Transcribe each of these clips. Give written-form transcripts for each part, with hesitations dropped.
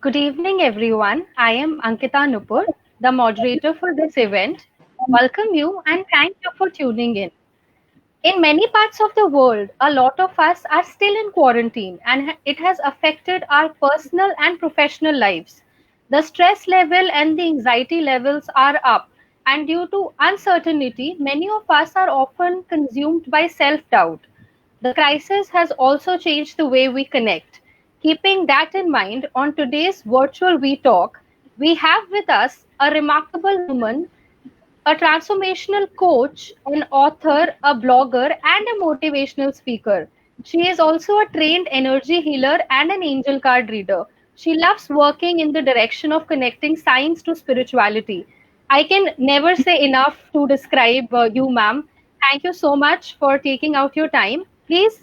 Good evening, everyone. I am Ankita Nupur, the moderator for this event. Welcome you and thank you for tuning in. In many parts of the world, a lot of us are still in quarantine and it has affected our personal and professional lives. The stress level and the anxiety levels are up, and due to uncertainty, many of us are often consumed by self doubt. The crisis has also changed the way we connect. Keeping that in mind, on today's virtual We Talk, we have with us a remarkable woman, a transformational coach, an author, a blogger, and a motivational speaker. She is also a trained energy healer and an angel card reader. She loves working in the direction of connecting science to spirituality. I can never say enough to describe you, ma'am. Thank you so much for taking out your time. Please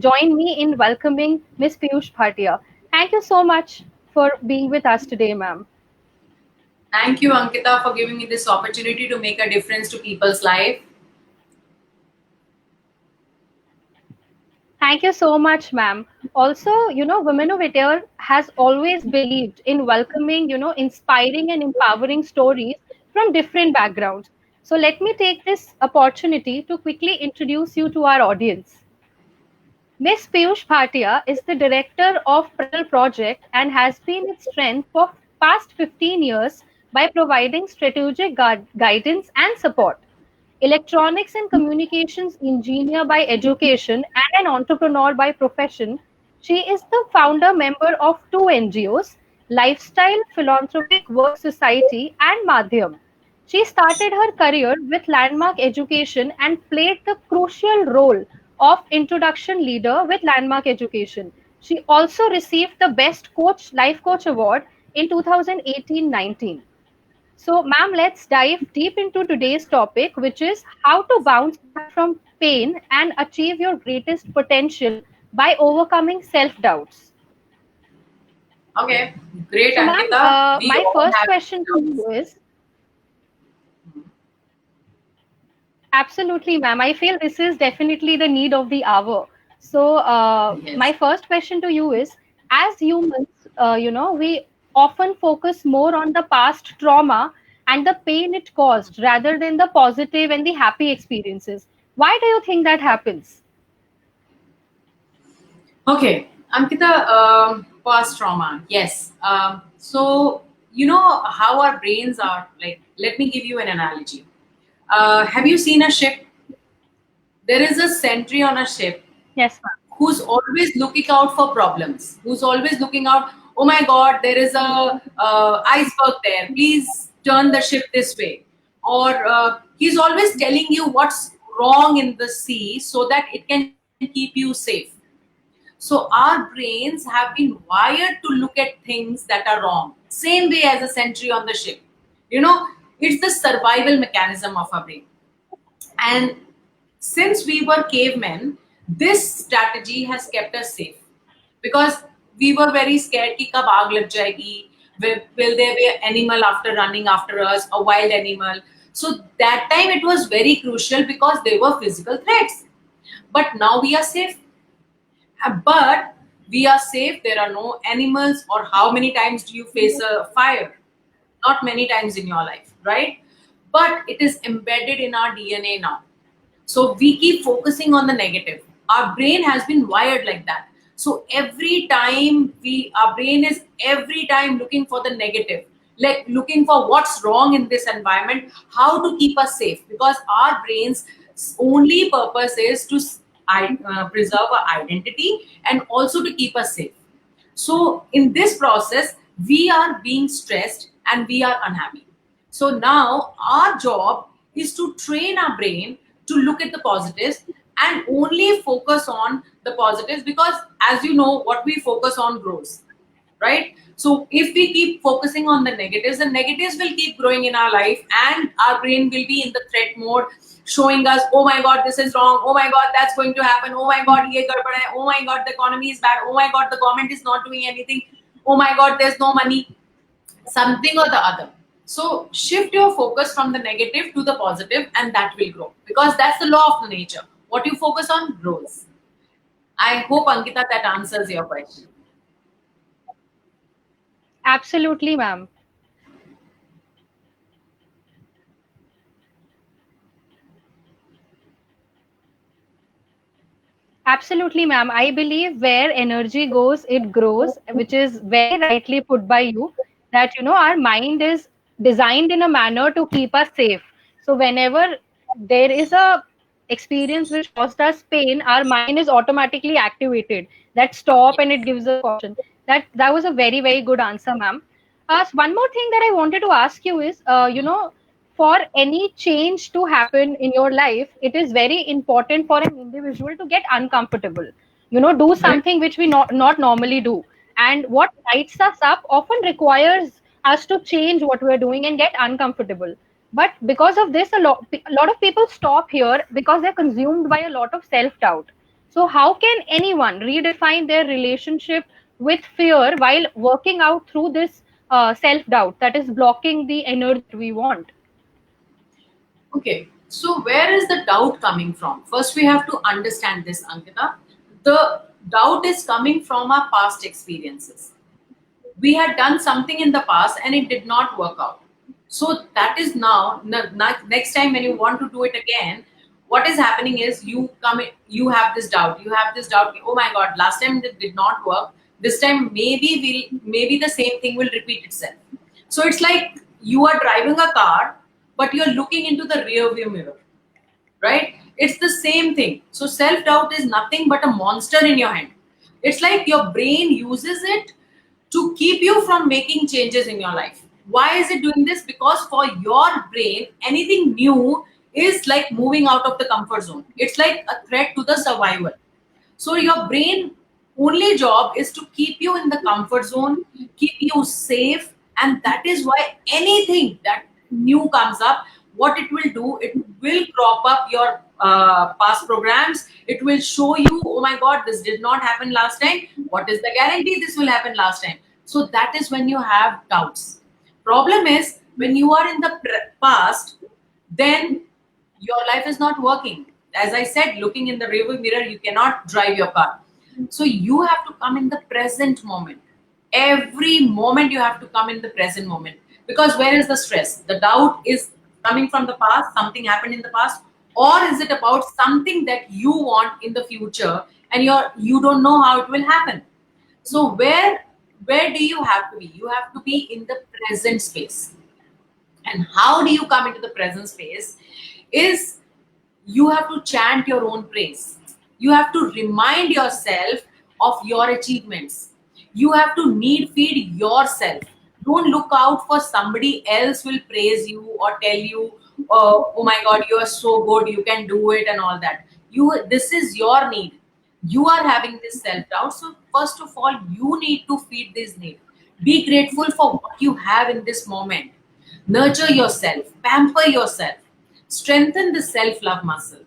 join me in welcoming Miss Piyush Bhatia. Thank you so much for being with us today, ma'am. Thank you, Ankita, for giving me this opportunity to make a difference to people's life. Thank you so much, ma'am. Also, Women of It has always believed in welcoming, inspiring and empowering stories from different backgrounds. So let me take this opportunity to quickly introduce you to our audience. Miss Piyush Bhatia is the director of Pearl Project and has been its strength for past 15 years by providing strategic guidance and support. Electronics and communications engineer by education and an entrepreneur by profession, she is the founder member of two NGOs, Lifestyle Philanthropic Work Society and Madhyam. She started her career with Landmark Education and played the crucial role of introduction leader with Landmark Education. She also received the Best Coach Life Coach Award in 2018-19. So, ma'am, let's dive deep into today's topic, which is how to bounce back from pain and achieve your greatest potential by overcoming self doubts. Okay, great, So, ma'am, Ankita. We my all first have question to doubts. you is absolutely, ma'am. I feel this is definitely the need of the hour. So, my Yes. first question to you is as humans, we often focus more on the past trauma and the pain it caused rather than the positive and the happy experiences. Why do you think that happens? Okay, Ankita, past trauma. Yes. So, you know how our brains are like, let me give you an analogy. Have you seen a ship? There is a sentry on a ship Yes, ma'am. who's always looking out for problems, who's always looking out, oh my God, there is a iceberg there. Please turn the ship this way. Or he's always telling you what's wrong in the sea so that it can keep you safe. So our brains have been wired to look at things that are wrong, same way as a sentry on the ship. You know, it's the survival mechanism of our brain. And since we were cavemen, this strategy has kept us safe because we were very scared कि कब आग लग जाएगी, will there be an animal after running after us, a wild animal. So that time it was very crucial because they were physical threats. But now we are safe. But we are safe. There are no animals. Or how many times do you face a fire? Not many times in your life, right? But it is embedded in our DNA now. So we keep focusing on the negative. Our brain has been wired like that. So every time our brain is every time looking for the negative, like looking for what's wrong in this environment, how to keep us safe. Because our brain's only purpose is to preserve our identity and also to keep us safe. So in this process, we are being stressed and we are unhappy. So now our job is to train our brain to look at the positives and only focus on the positives because as you know, what we focus on grows, right? So if we keep focusing on the negatives will keep growing in our life and our brain will be in the threat mode, showing us, oh my God, this is wrong. Oh my God, that's going to happen. Oh my God, ye gadbad hai. Oh my God, the economy is bad. Oh my God, the government is not doing anything. Oh my God, there's no money, something or the other. So shift your focus from the negative to the positive and that will grow because that's the law of the nature. What you focus on grows. I hope, Ankita, that answers your question. Absolutely, ma'am. Absolutely, ma'am. I believe where energy goes, it grows, which is very rightly put by you. That, our mind is designed in a manner to keep us safe. So whenever there is a experience which caused us pain, our mind is automatically activated. That stop and it gives a caution. That was a very, very good answer, ma'am. One more thing that I wanted to ask you is, for any change to happen in your life, it is very important for an individual to get uncomfortable. Do Correct. something which we not normally do. And what lights us up often requires us to change what we're doing and get uncomfortable. But because of this, a lot of people stop here because they're consumed by a lot of self doubt. So, how can anyone redefine their relationship with fear while working out through this self doubt that is blocking the energy we want? Okay, so where is the doubt coming from? First, we have to understand this, Ankita. The doubt is coming from our past experiences. We had done something in the past and it did not work out. So that is now next time when you want to do it again, what is happening is you have this doubt. You have this doubt. Oh my God! Last time it did not work. This time maybe the same thing will repeat itself. So it's like you are driving a car, but you're looking into the rear view mirror, right? It's the same thing. So self doubt is nothing but a monster in your hand. It's like your brain uses it to keep you from making changes in your life. Why is it doing this? Because for your brain, anything new is like moving out of the comfort zone. It's like a threat to the survival. So your brain only job is to keep you in the comfort zone, keep you safe, and that is why anything that new comes up, what it will do, it will crop up your past programs. It will show you, oh my God, this did not happen last time. What is the guarantee this will happen last time? So that is when you have doubts. Problem is when you are in the past, then your life is not working. As I said, looking in the rearview mirror, you cannot drive your car. So you have to come in the present moment. Every moment you have to come in the present moment. Because where is the stress? The doubt is coming from the past, something happened in the past, or is it about something that you want in the future and you don't know how it will happen? So where do you have to be? You have to be in the present space. And how do you come into the present space? Is you have to chant your own praise. You have to remind yourself of your achievements. You have to need feed yourself. Don't look out for somebody else will praise you or tell you, oh my God, you are so good, you can do it, and all that. This is your need. You are having this self doubt. So first of all, you need to feed this need. Be grateful for what you have in this moment. Nurture yourself, pamper yourself, strengthen the self love muscle.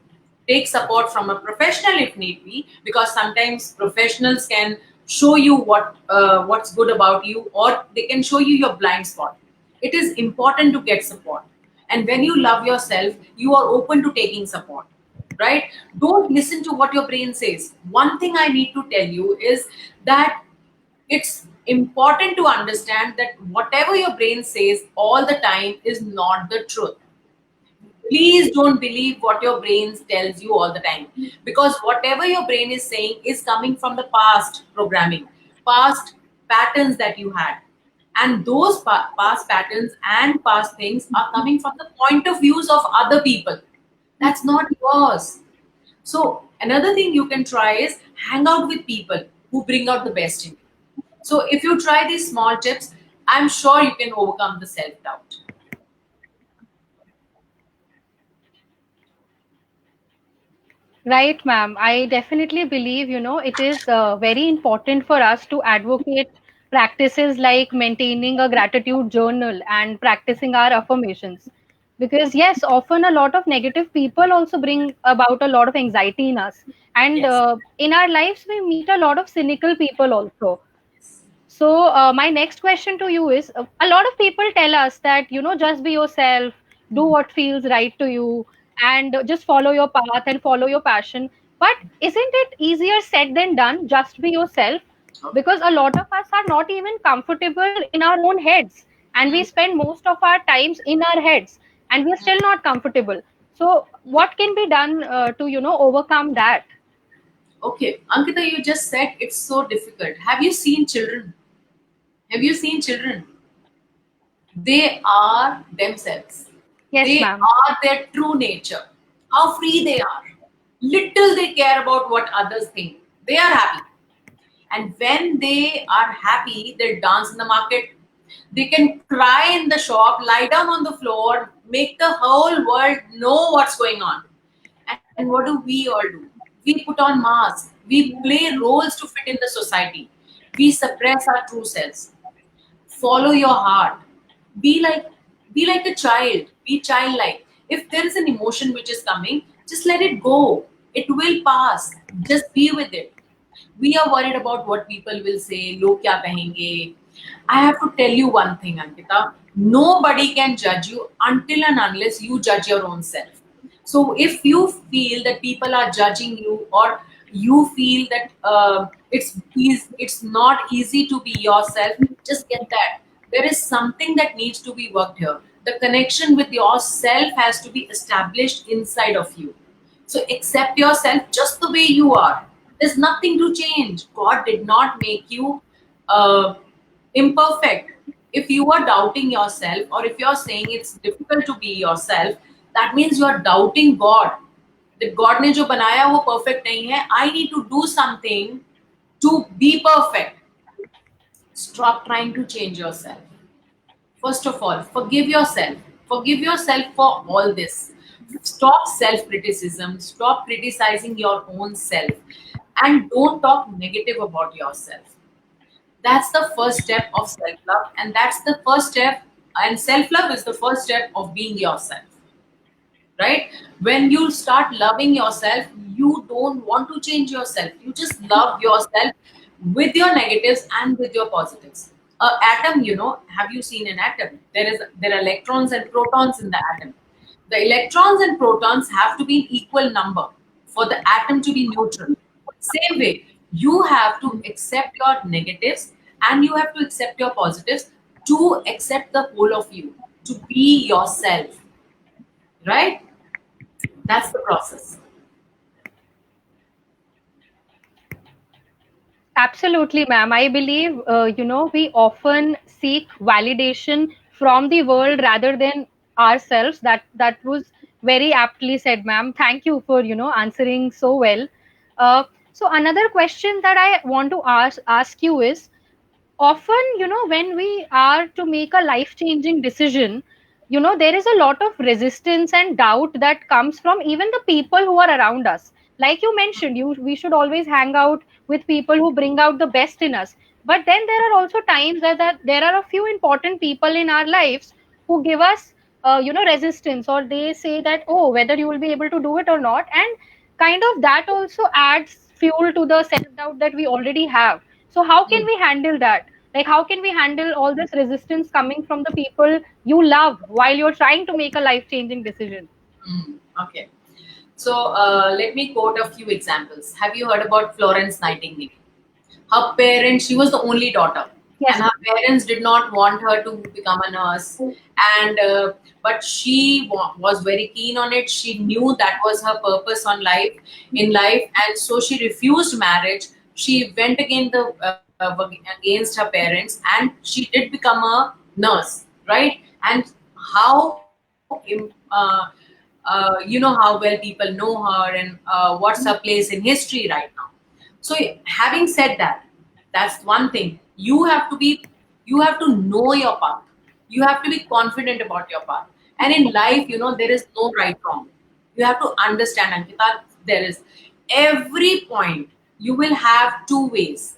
Take support from a professional if need be, because sometimes professionals can show you what's good about you, or they can show you your blind spot. It is important to get support. And when you love yourself, you are open to taking support, right? Don't listen to what your brain says. One thing I need to tell you is that it's important to understand that whatever your brain says all the time is not the truth. Please don't believe what your brain tells you all the time, because whatever your brain is saying is coming from the past programming, past patterns that you had, and those past patterns and past things are coming from the point of views of other people. That's not yours. So another thing you can try is hang out with people who bring out the best in you. So if you try these small tips, I'm sure you can overcome the self doubt. Right, ma'am. I definitely believe, it is very important for us to advocate practices like maintaining a gratitude journal and practicing our affirmations. Because, yes, often a lot of negative people also bring about a lot of anxiety in us. And Yes. in our lives, we meet a lot of cynical people also. So, my next question to you is, a lot of people tell us that, just be yourself, do what feels right to you, and just follow your path and follow your passion. But isn't it easier said than done? Just be yourself. Okay. because a lot of us are not even comfortable in our own heads, and we Hmm. spend most of our times in our heads, and we're still not comfortable. So what can be done to overcome that? Okay, Ankita, you just said it's so difficult. Have you seen children? Have you seen children? They are themselves. Yes, They ma'am. are their true nature. How free they are. Little they care about what others think. They are happy. And when they are happy, they dance in the market. They can cry in the shop, lie down on the floor, make the whole world know what's going on. And what do we all do? We put on masks. We play roles to fit in the society. We suppress our true selves. Follow your heart. Be like be like a child. Be childlike. If there is an emotion which is coming, just let it go. It will pass. Just be with it. We are worried about what people will say. Log kya kahenge. I have to tell you one thing, Ankita. Nobody can judge you until and unless you judge your own self. So if you feel that people are judging you, or you feel that it's not easy to be yourself, just get that there is something that needs to be worked here. The connection with yourself has to be established inside of you. So accept yourself just the way you are. There's nothing to change. God did not make you uh, imperfect. If you are doubting yourself, or if you're saying it's difficult to be yourself, that means you are doubting God. That God ने जो बनाया वो perfect नहीं है. I need to do something to be perfect. Stop trying to change yourself. First of all, forgive yourself. Forgive yourself for all this. Stop self criticism. Stop criticizing your own self. And don't talk negative about yourself. That's the first step of self love. And that's the first step. And self love is the first step of being yourself. Right? When you start loving yourself, you don't want to change yourself. You just love yourself with your negatives and with your positives. A atom, have you seen an atom? There are electrons and protons in the atom. The electrons and protons have to be in equal number for the atom to be neutral. Same way, you have to accept your negatives and you have to accept your positives to accept the whole of you, to be yourself, right? That's the process. Absolutely, ma'am. I believe, we often seek validation from the world rather than ourselves. That was very aptly said, ma'am. Thank you for, answering so well. Uh, so another question that I want to ask you is, often, when we are to make a life changing decision, there is a lot of resistance and doubt that comes from even the people who are around us. Like you mentioned, we should always hang out with people who bring out the best in us. But then there are also times that there are a few important people in our lives who give us resistance, or they say that, oh, whether you will be able to do it or not. And kind of that also adds fuel to the self doubt that we already have. So how can Mm, we handle that? Like, how can we handle all this resistance coming from the people you love while you're trying to make a life changing decision? okay. So let me quote a few examples. Have you heard about Florence Nightingale? Her parents, she was the only daughter, Yes, and her parents did not want her to become a nurse. And but she was very keen on it. She knew that was her purpose on life in life, and so she refused marriage. She went against her parents, and she did become a nurse, right? And how you know how well people know her, and what's her place in history right now. So having said that, that's one thing. You have to know your path. You have to be confident about your path. And in life, there is no right wrong. You have to understand, Ankita, there is every point you will have two ways.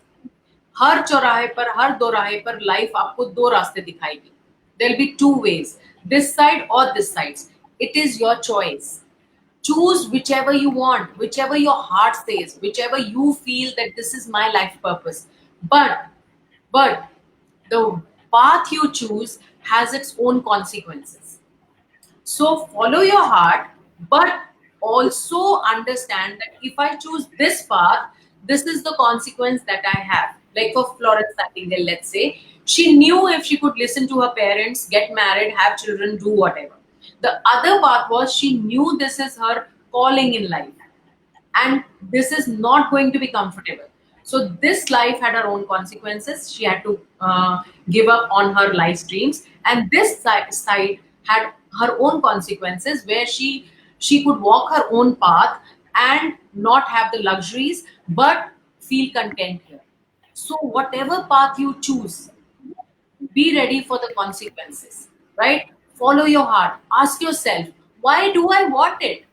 हर चौराहे पर, हर दोराहे पर life आपको दो रास्ते दिखाएगी. There'll be two ways, this side or this side. It is your choice. Choose whichever you want, whichever your heart says, whichever you feel that this is my life purpose. But but the path you choose has its own consequences. So follow your heart, but also understand that if I choose this path, this is the consequence that I have. Like for Florence Nightingale, let's say, she knew if she could listen to her parents, get married, have children, do whatever. The other part was she knew this is her calling in life and this is not going to be comfortable. So this life had her own consequences. She had to give up on her life dreams, and this side had her own consequences where she could walk her own path and not have the luxuries but feel content here. So whatever path you choose, be ready for the consequences, right? Follow your heart. Ask yourself, why do I want it?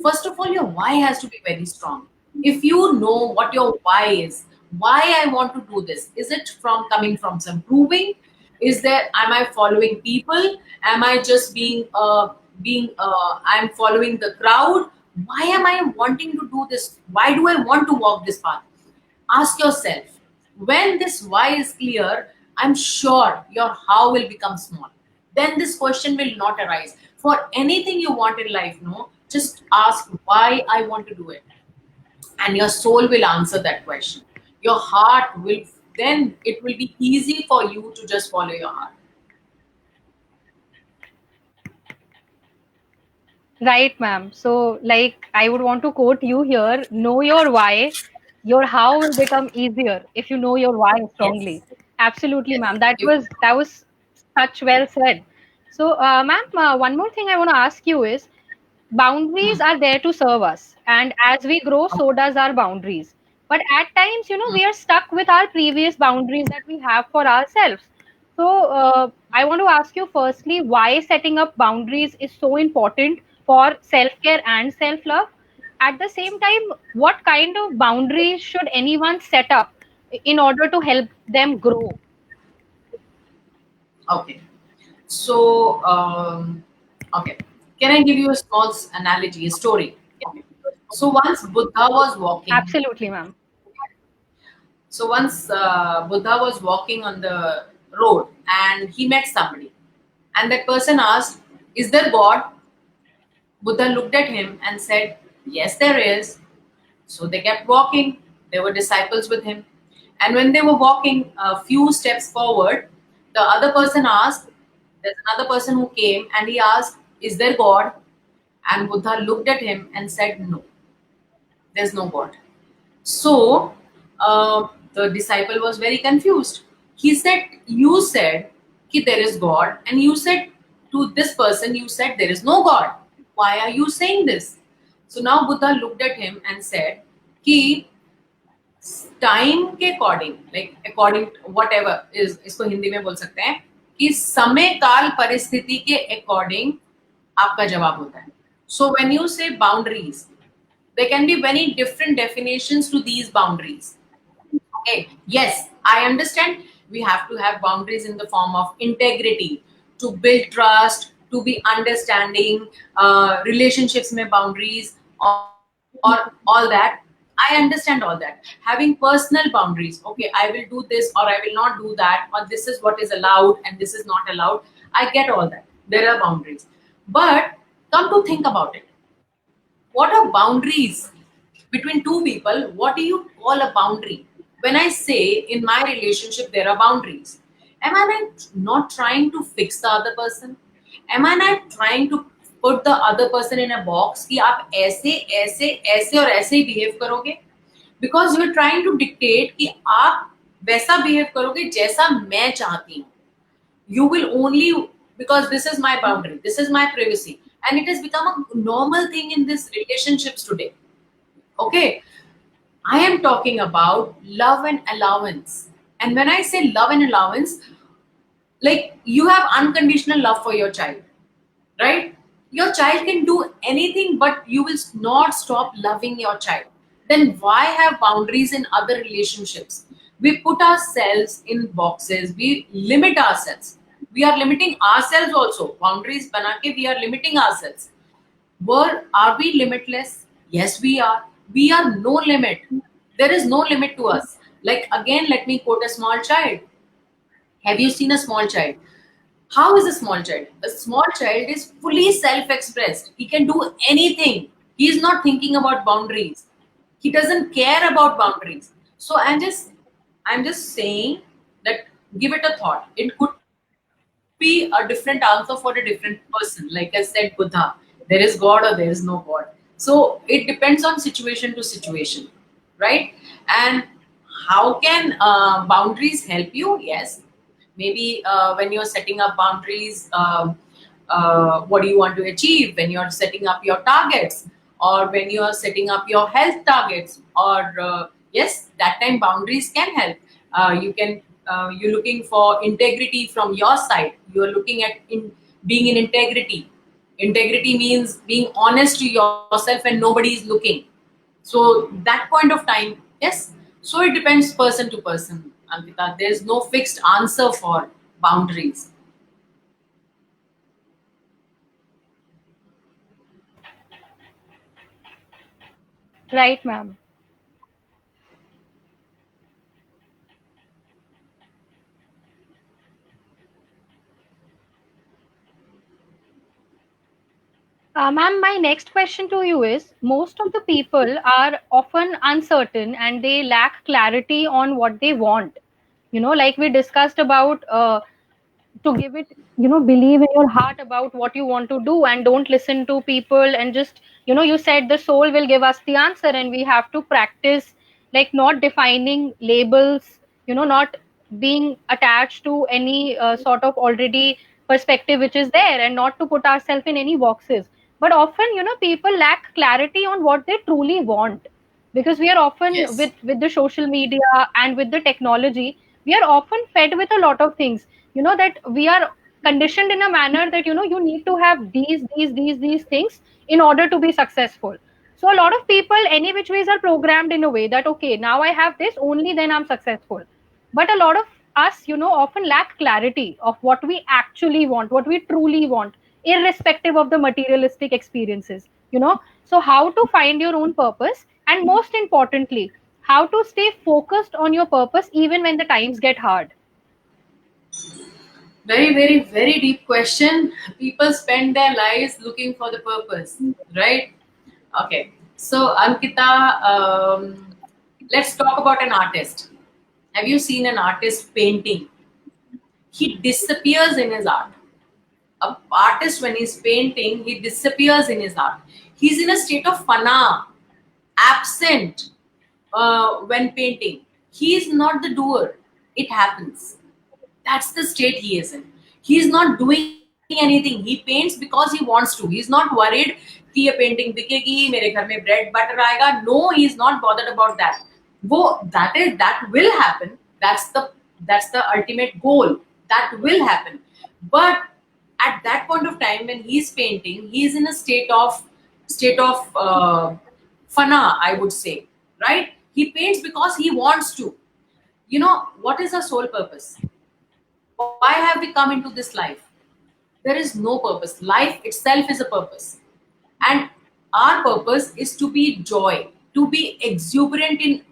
First of all, your why has to be very strong. If you know what your why is, why I want to do this, is it from coming from some proving? Is there, am I following people? Am I just I'm following the crowd? Why am I wanting to do this? Why do I want to walk this path? Ask yourself. When this why is clear, I'm sure your how will become small. Then this question will not arise. For anything you want in life, no, just ask why I want to do it. And your soul will answer that question. Your heart will, then it will be easy for you to just follow your heart. Right, ma'am. So, like, I would want to quote you here: know your why, your how will become easier if you know your why strongly. Yes. Absolutely, Yes. ma'am. That was such well said. So, ma'am, one more thing I want to ask you is, boundaries Hmm. are there to serve us, and as we grow, so Okay. does our boundaries. But at times, we are stuck with our previous boundaries that we have for ourselves. So, I want to ask you firstly why setting up boundaries is so important for self care and self love. At the same time, what kind of boundaries should anyone set up in order to help them grow? Okay. So, okay. Can I give you a small analogy, a story? Okay. So once Buddha was walking. Absolutely, ma'am. So once Buddha was walking on the road and he met somebody, and that person asked, "Is there God?" Buddha looked at him and said, "Yes, there is." So they kept walking. There were disciples with him. And when they were walking a few steps forward, the other person asked, there's another person who came and he asked, "Is there God?" And Buddha looked at him and said, "No, there's no God." So the disciple was very confused. He said, "You said that there is God, and you said to this person, you said there is no God. Why are you saying this?" So now Buddha looked at him and said, कि time के according like according what ever is इसको हिंदी में बोल सकते हैं कि समय काल परिस्थिति के अकॉर्डिंग आपका जवाब होता है. सो व्हेन यू से boundaries, there can be many different definitions to these boundaries. Okay, yes, I understand we have to have boundaries in the form of integrity to build trust, to be understanding, relationships mein boundaries, or all that. I understand all that. Having personal boundaries, okay, I will do this or I will not do that, or this is what is allowed and this is not allowed. I get all that. There are boundaries. But come to think about it, what are boundaries between two people? What do you call a boundary? When I say in my relationship there are boundaries, am I not trying to fix the other person? Am I not trying to put the other person in a box कि आप ऐसे ऐसे ऐसे और ऐसे ही behave करोगे? Because you are trying to dictate कि आप वैसा बिहेव करोगे जैसा मैं चाहती हूँ. You will only, because this is my boundary, this is my privacy, and it has become a normal thing in these relationships today. Okay, I am talking about love and allowance. And when I say love and allowance, like you have unconditional love for your child, right? Your child can do anything, but you will not stop loving your child. Then why have boundaries in other relationships? We put ourselves in boxes, we limit ourselves. We are limiting ourselves also. Boundaries banake, we are limiting ourselves. Are we limitless? Yes, we are. We are no limit. There is no limit to us. Like again, let me quote a small child. Have you seen a small child? How is a small child? A small child is fully self-expressed. He can do anything. He is not thinking about boundaries. He doesn't care about boundaries. So I'm just I'm just saying that give it a thought. It could be a different answer for a different person. Like I said, Buddha, there is God or there is no God. So it depends on situation to situation, right? And how can boundaries help you? Yes, maybe when you're setting up boundaries, what do you want to achieve? When you're setting up your targets, or when you're setting up your health targets, or yes, that time boundaries can help. You can you're looking for integrity from your side. You're looking at being in integrity. Integrity means being honest to yourself when nobody is looking. So that point of time, yes. So it depends person to person, Ankita. There's no fixed answer for boundaries. Right, ma'am. Ma'am, my next question to you is, most of the people are often uncertain and they lack clarity on what they want. Like we discussed about, to give it, believe in your heart about what you want to do and don't listen to people, and just, you said the soul will give us the answer, and we have to practice, like not defining labels, not being attached to any sort of already perspective which is there, and not to put ourselves in any boxes. But often, people lack clarity on what they truly want, because we are often, Yes. with the social media and with the technology, we are often fed with a lot of things, that we are conditioned in a manner that, you need to have these things in order to be successful. So a lot of people, any which ways, are programmed in a way that, okay, now I have this, only then I'm successful. But a lot of us, often lack clarity of what we actually want, what we truly want, irrespective of the materialistic experiences. So how to find your own purpose, and most importantly, how to stay focused on your purpose even when the times get hard. Very, very, very deep question. People spend their lives looking for the purpose, right? Okay. So, Ankita, let's talk about an artist. Have you seen an artist painting? He disappears in his art. A artist, when he's painting, he disappears in his art. He's in a state of fana, absent when painting. He is not the doer. It happens. That's the state he is in. He's not doing anything. He paints because he wants to. He's not worried कि ये painting बिकेगी, मेरे घर में bread butter आएगा. No, he's not bothered about that. That will happen. That's the ultimate goal. That will happen. But at that point of time when he's painting, he's in a state of fana, I would say, right? He paints because he wants to. What is our sole purpose? Why have we come into this life? There is no purpose. Life itself is a purpose. And our purpose is to be joy, to be exuberant in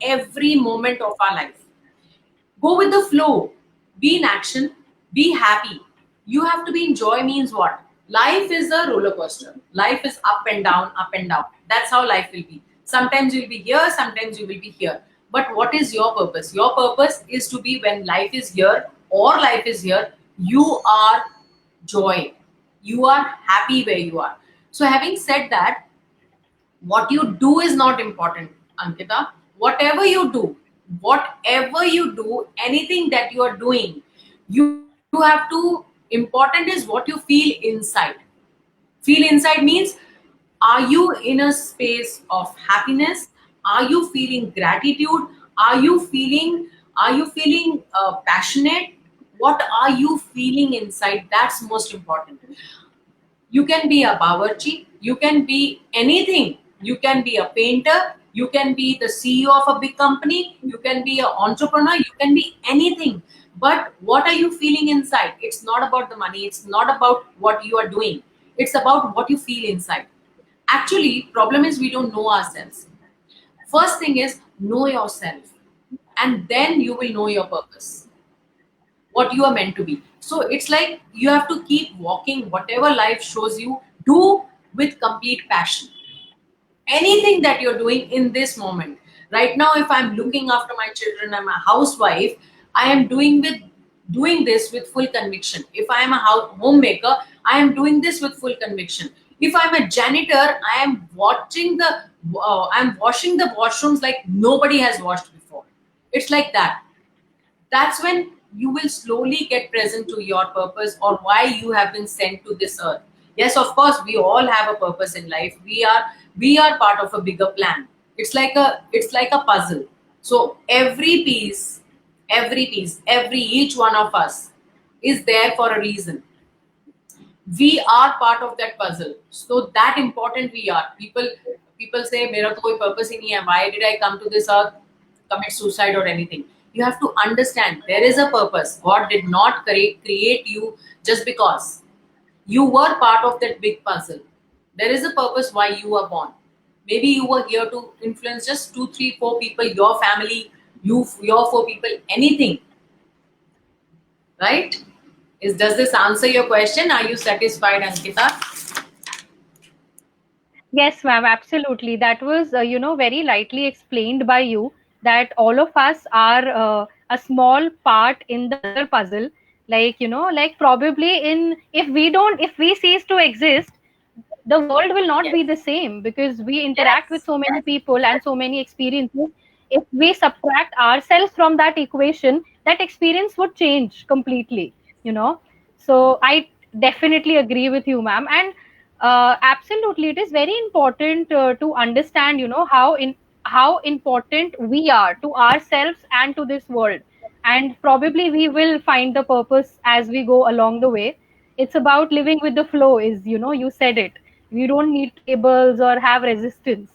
every moment of our life. Go with the flow, be in action, be happy. You have to be in joy means what? Life is a roller coaster. Life is up and down, up and down. That's how life will be. Sometimes you'll be here, sometimes you will be here. But what is your purpose? Your purpose is to be, when life is here or life is here, you are joy. You are happy where you are. So, having said that, what you do is not important, Ankita. Whatever you do, anything that you are doing, you have to, important is what you feel inside. Feel inside means, are you in a space of happiness? Are you feeling gratitude? Are you feeling passionate? What are you feeling inside? That's most important. You can be a bawarchi, you can be anything. You can be a painter, you can be the CEO of a big company, you can be an entrepreneur, you can be anything. But what are you feeling inside? It's not about the money, it's not about what you are doing. It's about what you feel inside. Actually, problem is we don't know ourselves. First thing is know yourself, and then you will know your purpose, what you are meant to be. So it's like you have to keep walking whatever life shows you, do with complete passion. Anything that you're doing in this moment, Right now, if I'm looking after my children, I'm a housewife, I am doing this with full conviction. If I am a homemaker, I am doing this with full conviction. If I'm a janitor, I am watching the I'm washing the washrooms like nobody has washed before. It's like that. That's when you will slowly get present to your purpose or why you have been sent to this earth. Yes, of course, we all have a purpose in life. We are part of a bigger plan. It's like a puzzle. So every each one of us is there for a reason. We are part of that puzzle. So that important we are. People say मेरा तो कोई purpose ही नहीं है, why did I come to this earth, commit suicide or anything. You have to understand there is a purpose. God did not create you just because you were part of that big puzzle. There is a purpose why you were born. Maybe you were here to influence just 2 3 4 people, your family, your 4 people, anything, right? Does this answer your question? Are you satisfied, Ankita? Yes, ma'am, absolutely. That was, very lightly explained by you that all of us are a small part in the bigger puzzle. Like, like probably if we cease to exist, the world will not be Yes. the same because we interact with Yes. so many people and so many experiences. If we subtract ourselves from that equation, that experience would change completely, you know. So I definitely agree with you, ma'am. And absolutely, it is very important to understand, how important we are to ourselves and to this world. And probably we will find the purpose as we go along the way. It's about living with the flow, is, you said it. We don't need tables or have resistance.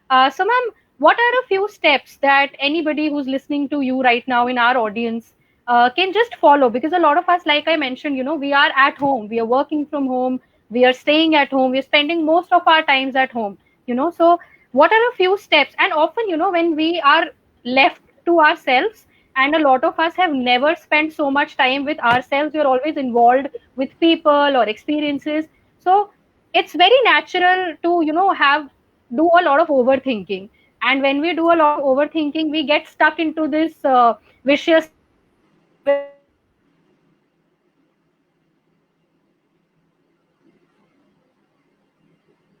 So, ma'am, what are a few steps that anybody who's listening to you right now in our audience can just follow? Because a lot of us, like I mentioned, we are at home, we are working from home, we are staying at home, we're spending most of our times at home. So what are a few steps? And often, when we are left to ourselves, and a lot of us have never spent so much time with ourselves, we're always involved with people or experiences. So it's very natural to have do a lot of overthinking, and when we do a lot of overthinking we get stuck into this vicious cycle where we start questioning ourselves, and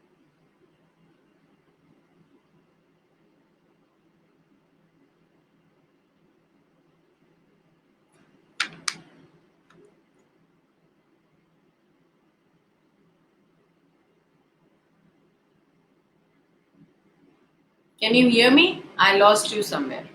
Can you hear me? I lost you somewhere.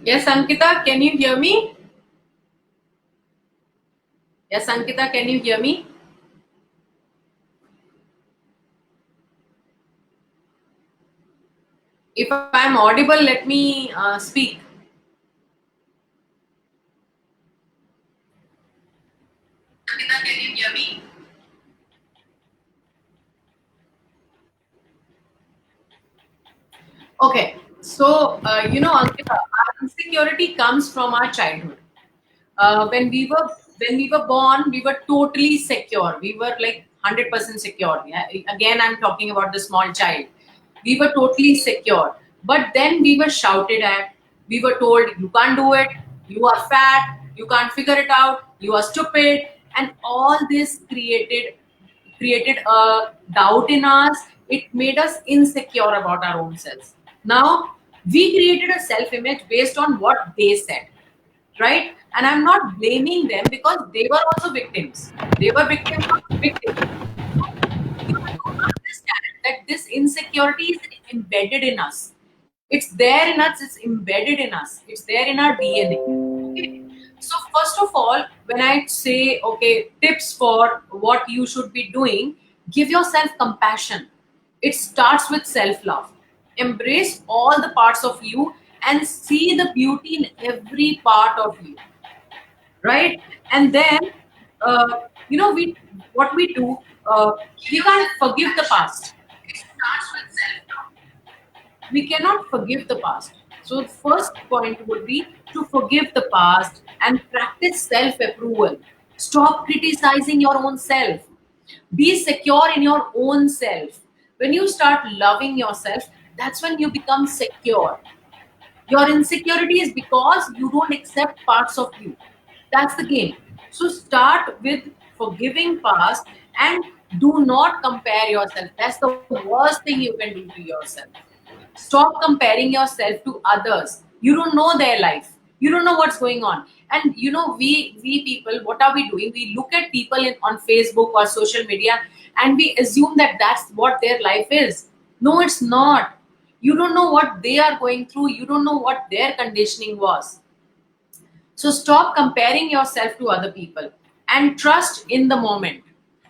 Yes, Ankita, can you hear me? Yes, Ankita, can you hear me? If I'm audible, let me speak. Ankita, can you hear me? Okay, so Ankita, our insecurity comes from our childhood. When we were born, we were totally secure. We were like 100% secure. Yeah? Again, I'm talking about the small child. We were totally secure, but then we were shouted at. We were told, "You can't do it. You are fat. You can't figure it out. You are stupid," and all this created a doubt in us. It made us insecure about our own selves. Now we created a self image based on what they said, right? And I'm not blaming them because they were also victims. They were victims of victims. So you have to understand that this insecurity is embedded in us. It's there in us, it's embedded in us, it's there in our DNA. Okay. So first of all, when I say okay, tips for what you should be doing, give yourself compassion. It starts with self-love. Embrace all the parts of you and see the beauty in every part of you, right? And then, we what we do, we can't forgive the past. It starts with self-love. We cannot forgive the past. So, the first point would be to forgive the past and practice self approval. Stop criticizing your own self. Be secure in your own self. When you start loving yourself, that's when you become secure. Your insecurity is because you don't accept parts of you. That's the game. So start with forgiving past and do not compare yourself. That's the worst thing you can do to yourself. Stop comparing yourself to others. You don't know their life. You don't know what's going on. And we people, what are we doing? We look at people on Facebook or social media and we assume that that's what their life is. No, it's not. You don't know what they are going through. You don't know what their conditioning was. So stop comparing yourself to other people and trust in the moment.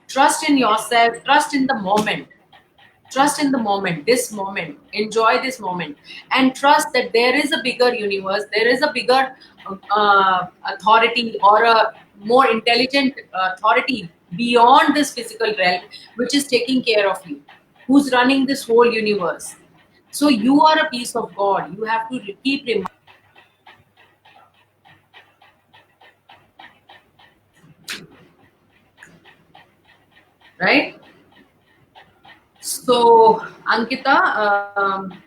Trust in yourself, trust in the moment. Trust in the moment, this moment. Enjoy this moment. And trust that there is a bigger universe, there is a bigger authority or a more intelligent authority beyond this physical realm, which is taking care of you, who's running this whole universe. So you are a piece of God. You have to keep reminding, right? So, Ankita,